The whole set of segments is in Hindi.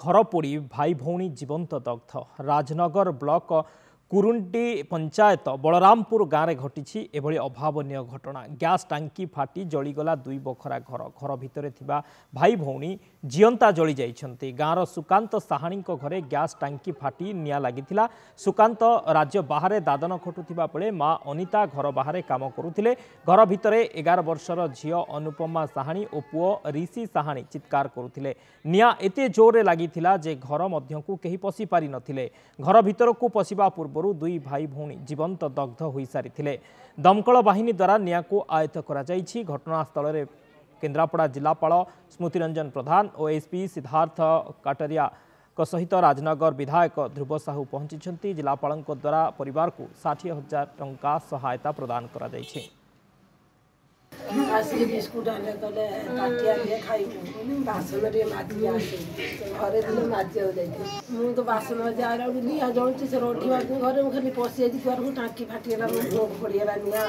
घर पोड़ी भाई भौणी जीवंत दग्ध। राजनगर ब्लॉक कुरुंटी पंचायत बलरामपुर गाँव में घटी एभली अभावनीय घटना। गैस टांकी फाटी जलीगला दुई बखरा घर। घर भितर थिबा भाई भौणी जीवंता जली जाइछन्ति। गाँवर सुकांत साहाणी घरे गैस टांकी फाटी निया लागिथिला। सुकांत राज्य बाहर दादन खटुथिबा बेले मां अनिता घर बाहर काम करुथिले। घर भितर 11 वर्षर झियो अनुपमा साहाणी और पुओ ऋषि साहाणी चित्कार करुथिले। निया एते जोरे लागिथिला जे घर मध्यकू केही पसी पारि नथिले। घर भितरकू पसिबा पूर्व दुई भाई भौणी जीवंत दग्ध हो सारी। दमकल बाहिनी द्वारा निया को आयत्त करा जाइछि। घटनास्थल में केन्द्रापड़ा जिलापाल स्मृतिरंजन प्रधान और एसपी सिद्धार्थ काटरिया सहित राजनगर विधायक ध्रुव साहू पहुंची। जिलापाल द्वारा परिवार को 60,000 टंका सहायता प्रदान करा जाइछि। बिस्कुट आने कले ताटिया लिए खाई बासन रे माजी आसे घरे दिले माजी हो जाई मु तो बासन माजी आ रा निया जळची से रोटी माजी घरे मु खाली पसी आजी द्वार को टाकी फाटीला मु पड़ियाला निया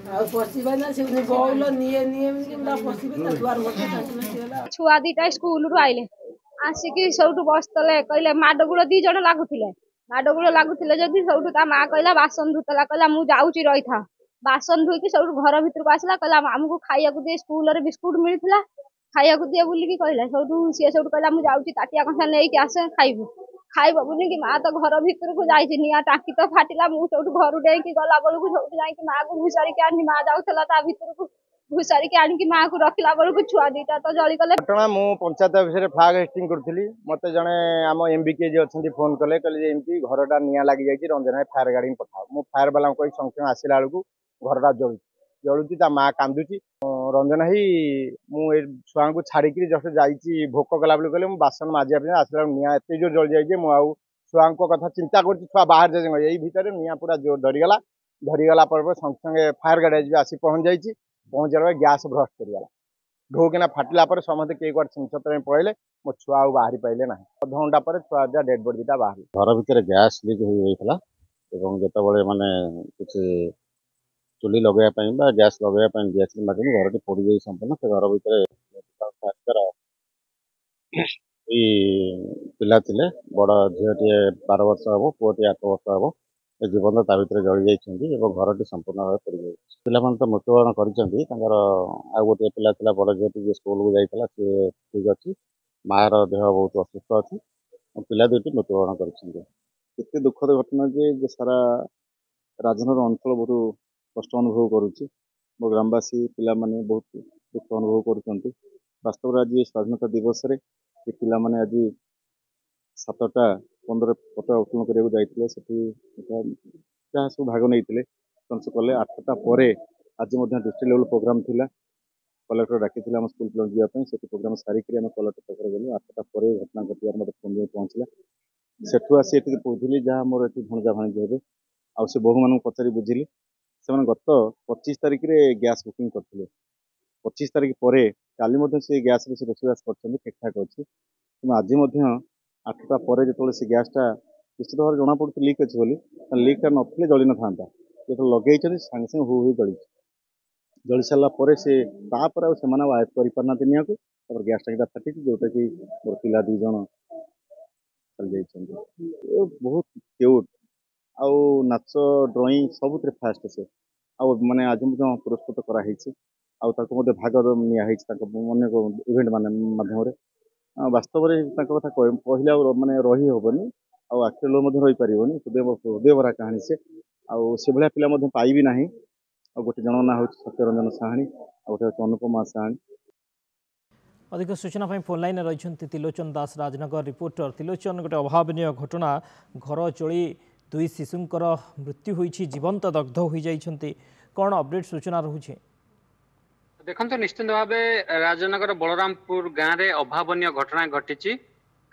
आ पसीबा ना से बौल निये निये केमला पसीबे ता द्वार को टाकी फाटीला। छुआ दीटा स्कूल रु आइले आसिकी सबटु बसतले कहले माडगुळ दी जण लागुथिले जदी सबटु ता मा कहला बासन धुतला कहला मु जाउची रहिथा। बासन धुईकी सब घर भीतर को आसला कहला आमको खाइया को दिए स्कूल रे बिस्कुट मिलता खाइया को दिए बोलिकी कहला सब सी सब कहला मु जाउची ताटिया कंसा नहीं आसे खाइबू खाइब बोलिकी माँ तो घर भीतर को जाइछि निया टाकी तो फाटिला मु सब घर डेकी गला बेलू सब जाइकी माँ को घुसारिकी आनी माँ जाउथला ता भीतर को घुसारिकी आनिकी माँ को रखला बेलू छुआ दीटा तो जली गले। घटना मु पंचायत ऑफिस रे फ्लैग होस्टिंग करथली मते जने आम एमबीके जे अछंती फोन कले कहले एमती घरटा निया लागि जाइछि रंजन फायर गाड़ी पठाओ। मु फायर वाला को संख्या आसिला बेलू घरटा जलुची ता माँ कांदुची रंजन ही मुझे छुआ को छाड़ी जस्ट जाइए भोक कला बेलू कहले बासन माजिया आसला निया एत जोर जलि जाइए मुझे छुआ कथा चिंता कर छुआ बाहर जाए यही भितर निया पूरा जोर धरीगला पर संगे संगे फायर गाड़ी आसी पहुंच जाइए पहुंचा गैस भ्रस्ट करगला ढोकिना फाटिला पर समस्त किए कौन छिंचत पड़े मो छुआ बाहरी पाइले ना अधघंटा पर छुआ डेड बॉडी टा बाहर घर भितर गैस लीक हो जो माने किसी चुली लगे गैस लगे दिखाई माध्यम घर टी पोड़ जाए संपूर्ण से घर भितर पिला थे बड़ झीटे 12 वर्ष हम पुओटी 8 वर्ष हम जीवन ता भर जली जाइए घर टी संपूर्ण भाव पोड़ जाए पिला तो मृत्युवरण कर गोटे पिला बड़ झीटी स्कूल को जाइए सी ठीक अच्छी मार देह बहुत असुस्थ अच्छी पिला दुईटी मृत्युवरण कर दुखद घटना जे सारा राजनगर अंचल बहुत कष्ट अनुभव करुच्ची मो ग्रामवासी पिला माने बहुत दुख अनुभव कर वास्तव आज स्वाधीनता दिवस रे पिला माने आज 7टा 15 पट उत्तोलन करने जहाँ सब भाग नहीं से कले 8टा पर आज डिस्ट्रिक्ट लेवल प्रोग्राम थिला कलेक्टर डाकी स्कूल पिला जावाई से प्रोग्राम सारिक कलेक्टर पाखे गलु 8टा पर घटना घटवार मतलब फोन पहुँचला सेठू आसी पहुँचली जहाँ मोर ये भणजा भाणीजी हे आ बहु मान पचारि बुझिली से गत 25 तारिख रे गैस बुकिंग करते 25 तारिख पर काली से गैस रे रोषेबास कर ठीक ठाक अच्छी कि आज 8टा पर जो से गैसटा निश्चित भाव जना पड़ती लीक अच्छे बोली लीकटा नथिले जली न था जो लगे सागे सागे हु हु जली सारापर से आयत्त कर पारना निया को गैस टांगी फाटी जोटा कि मोर पिला 2 जन चल जाइए बहुत क्यूट आउ नाच ड्रॉइंग सब फास्ट से माने आज पुरस्कृत कराई भाग नियाई अनेक इवेंट माध्यम वास्तव में कथा कहले माने रही हेनी आखिर रही पार हृदय भरा कहानी से से भाया पिला पाइबी ना गोटे जन ना हूँ सत्यरंजन साहाणी गोटे अनुपमा साहाणी। अधिक सूचना फोन लाइन रही त्रिलोचन दास राजनगर रिपोर्टर। त्रिलोचन गोटे अभावनीय घटना घर चली 2 शिशुंकर मृत्यु होइछि जीवंत दग्ध हो जाइछन्ति कौन अपडेट सूचना रहुछि? देखो निश्चित भाव राजनगर बलरामपुर गाँव में अभावनीय घटना घटी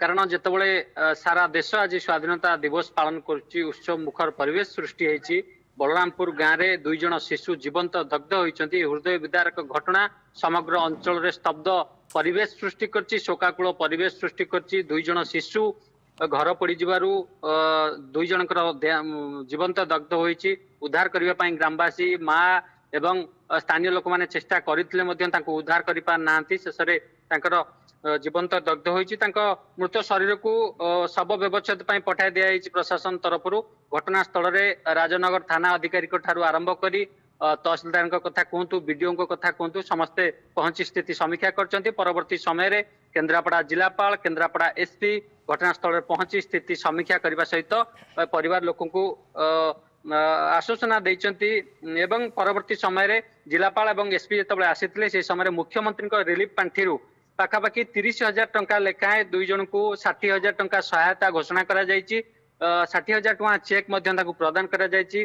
कारण जितेबाला सारा देश आज स्वाधीनता दिवस पालन कर उत्सव मुखर परिवेश सृष्टि होती बलरामपुर गाँव में 2 जन शिशु जीवंत दग्ध होती हृदय विदारक घटना समग्र अंचल रे स्तब्ध परिवेश सृष्टि कर शोकाकूल परिवेश सृष्टि कर 2 जन शिशु घर पड़ जीवारू 2 जनकर जीवंत दग्ध होती उद्धार करने ग्रामवासी माँ एवं स्थानीय लोक मैंने चेष्टा करते उद्धार कर पार ना शेष जीवंत दग्ध होइछि तांको मृत शरीर को शव व्यवच्छेद पई पठाई दिया जाइछि प्रशासन तरफरु घटनास्थल रे राजनगर थाना अधिकारी को ठारू आरंभ करी तहसीलदार कथा कहतु बीडीओ कथा कहतु समस्ते पहुंची स्थिति समीक्षा करछन्ति परवर्ती समय रे केन्द्रापड़ा जिलापाल केन्द्रापड़ा एसपी घटनास्थल रे पहुंची स्थिति समीक्षा करबा सहित परिवार लोकन को आश्वासना देइछन्ति एवं परवर्ती समय रे जिलापाल एवं एसपी जेतबे आसीथिले से समय मुख्यमंत्री को रिलीफ पांठिरु पाखापाखि 30,000 टंका लेखाएं 2 जन को 60,000 टंका सहायता घोषणा करा जायछि 60,000 टंका चेक मध्यम ताकू प्रदान करा जायछि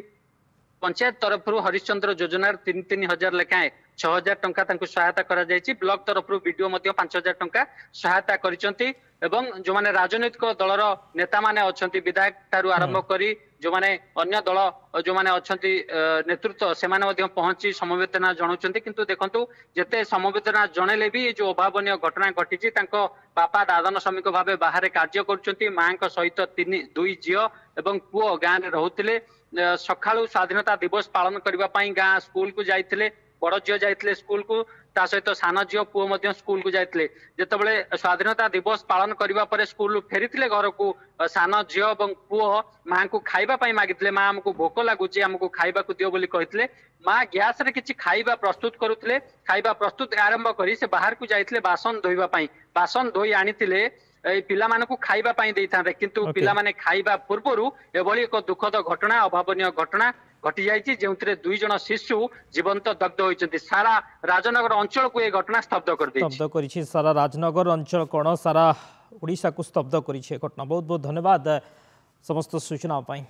पंचायत तरफरु हरिश्चंद्र योजनार 3,000 लेखाएं 6,000 टंका तांकू सहायता करा जायछि ब्लॉक तरफरु वीडियो मध्य 5,000 टंका सहायता करिसंति एवं जो माने राजनीतिक दलर नेता माने अछंती विधायक ठारू आरंभ करी जो माने अन्य दल जो माने अछंती नेतृत्व से माने मध्य पहुंची समवेदना जणाउछंती किंतु देखंतु जेते समवेदना जणेले भी जो अभावनीय घटना घटिछि तांको बापा दादन श्रमिक भाबे बाहर कार्य करूछंती मांक सहित 2 झियो एवं पुओ गां रे रहुतिले सकाळु स्वाधीनता दिवस पालन करबा पई गां स्कूल को जाइतिले बड़ झियो जाइतिले स्कूल को ता सहित सान झियो पुओ मध्य स्कूल को जाइतिले जेतेबेले स्वाधीनता दिवस पालन करबा परे स्कूल फेरितिले घर को सान झियो एवं पुओ मां को खाइबा पई मागितिले मां हमको भोक लागुची हमको खाइबा को दियो बोली कहितिले मां गैस रे किछि खाइबा प्रस्तुत करूतिले खाइबा प्रस्तुत आरंभ करी से बाहर को जाइतिले बासन धोइबा पई बासन धोई आनितिले पिला मानकु खाइबा पई देइथांते किंतु पिला माने खाइबा पूर्वरु एभली एक दुखद घटना अभावनीय घटना घटी जाइछि जेउतरे 2 जन शिशु जीवंत दग्ध होइछन्ति सारा राजनगर अंचल को ए घटना स्तब्ध कर दैछि स्तब्ध करिछि सारा राजनगर अंचल कोन सारा ओडिसा को स्तब्ध करिछि घटना बहुत बहुत धन्यवाद समस्त सूचना पई।